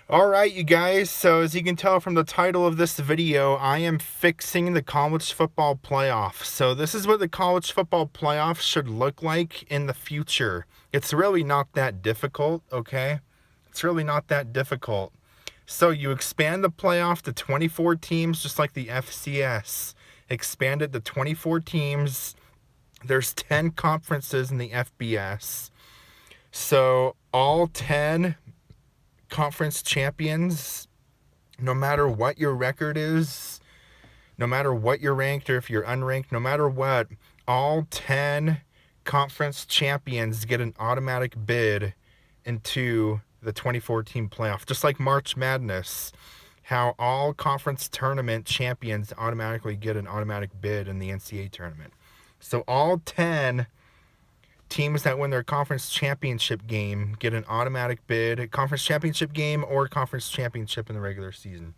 Alright, you guys, so as you can tell from the title of this video, I am fixing the college football playoff. So this is what the college football playoff should look like in the future. It's really not that difficult, okay? It's really not that difficult. So you expand the playoff to 24 teams, just like the FCS. Expand it to 24 teams. There's 10 conferences in the FBS. So all 10 conference champions, no matter what your record is, no matter what you're ranked or if you're unranked, no matter what, all 10 conference champions get an automatic bid into the 2014 playoff. Just like March Madness, how all conference tournament champions automatically get an automatic bid in the NCAA tournament. So all 10 teams that win their conference championship game get an automatic bid. A conference championship game or conference championship in the regular season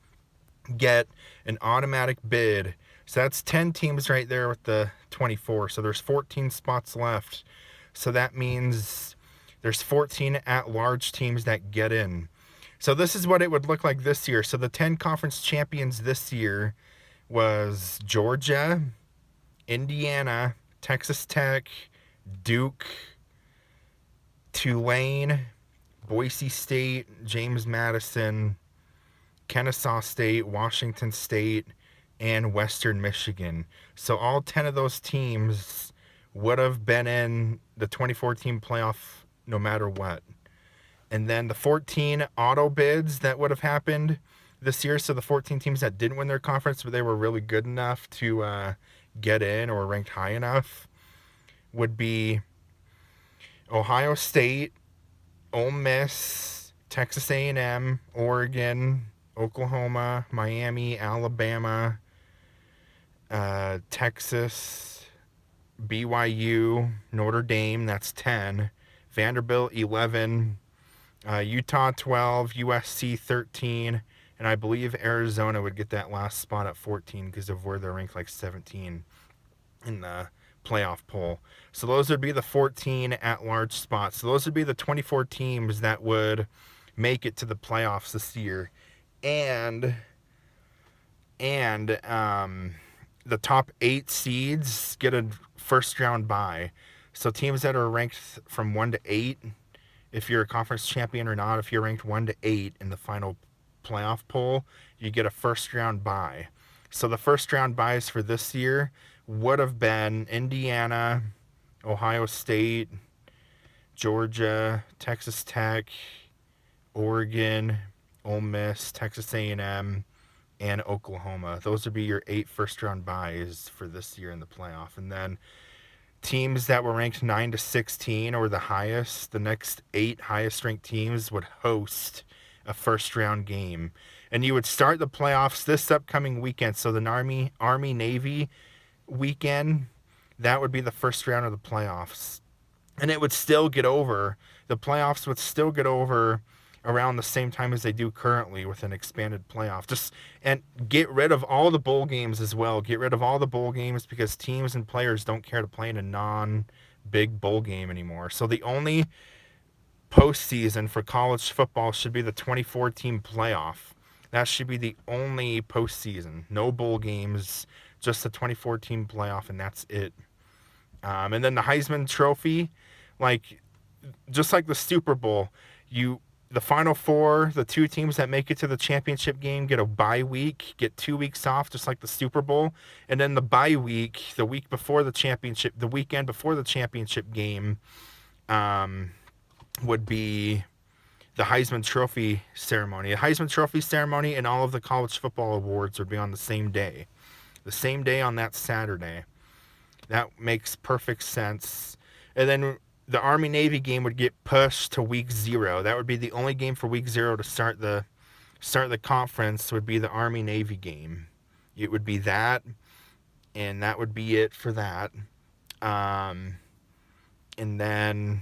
get an automatic bid. So that's 10 teams right there with the 24. So there's 14 spots left. So that means there's 14 at-large teams that get in. So this is what it would look like this year. So the 10 conference champions this year was Georgia, Indiana, Texas Tech, Duke, Tulane, Boise State, James Madison, Kennesaw State, Washington State, and Western Michigan. So all 10 of those teams would have been in the 2014 playoff no matter what. And then the 14 auto bids that would have happened this year, so the 14 teams that didn't win their conference but they were really good enough to get in or ranked high enough, would be Ohio State, Ole Miss, Texas A&M, Oregon, Oklahoma, Miami, Alabama, Texas, BYU, Notre Dame, that's 10, Vanderbilt 11, Utah 12, USC 13, and I believe Arizona would get that last spot at 14 because of where they're ranked like 17 in the playoff poll. So those would be the 14 at-large spots. So those would be the 24 teams that would make it to the playoffs this year. And the top 8 seeds get a first-round bye. So teams that are ranked from 1 to 8, if you're a conference champion or not, if you're ranked 1 to 8 in the final playoff poll, you get a first-round bye. So the first-round byes for this year would have been Indiana, Ohio State, Georgia, Texas Tech, Oregon, Ole Miss, Texas A&M, and Oklahoma. Those would be your 8 first-round byes for this year in the playoff. And then teams that were ranked 9 to 16 or the highest, the next 8 highest-ranked teams would host a first-round game. And you would start the playoffs this upcoming weekend. So the Army-Navy weekend, that would be the first round of the playoffs. And it would still get over, the playoffs would still get over around the same time as they do currently with an expanded playoff. And get rid of all the bowl games as well. Get rid of all the bowl games because teams and players don't care to play in a non-big bowl game anymore. So the only postseason for college football should be the 24-team playoff. That should be the only postseason. No bowl games, just the 24-team playoff, and that's it. And then the Heisman Trophy, just like the Super Bowl, the Final Four, the 2 teams that make it to the championship game get a bye week, get 2 weeks off, just like the Super Bowl. And then the bye week, the week before the championship, the weekend before the championship game, would be the Heisman Trophy ceremony. A Heisman Trophy ceremony and all of the college football awards would be on the same day. The same day on that Saturday. That makes perfect sense. And then the Army-Navy game would get pushed to week 0. That would be the only game for week 0 to start the conference would be the Army-Navy game. It would be that, and that would be it for that. And then,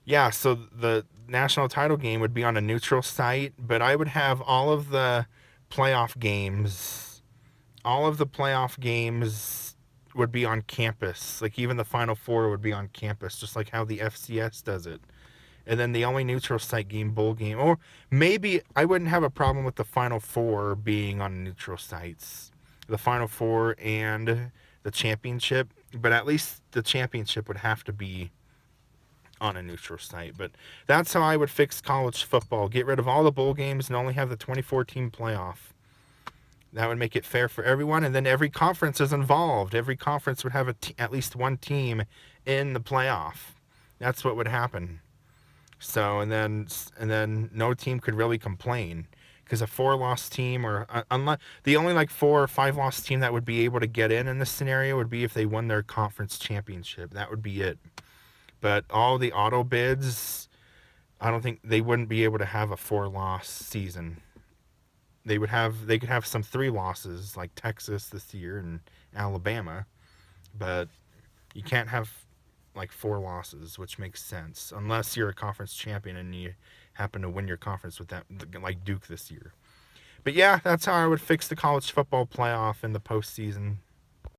yeah, so the national title game would be on a neutral site, but I would have all of the playoff games would be on campus. Like even the Final Four would be on campus, just like how the FCS does it. And then the only neutral site game, bowl game, or maybe I wouldn't have a problem with the Final Four being on neutral sites. The Final Four and the championship, but at least the championship would have to be on a neutral site. But that's how I would fix college football. Get rid of all the bowl games and only have the 2014 playoff. That would make it fair for everyone, and then every conference is involved. Every conference would have at least one team in the playoff. That's what would happen. So and then no team could really complain, because a 4-loss team, or unless the only like 4 or 5-loss team that would be able to get in this scenario would be if they won their conference championship. That would be it. But all the auto bids, I don't think they wouldn't be able to have a 4-loss season. They could have some 3 losses like Texas this year and Alabama, but you can't have like 4 losses, which makes sense unless you're a conference champion and you happen to win your conference with that, like Duke this year. But yeah, that's how I would fix the college football playoff in the postseason.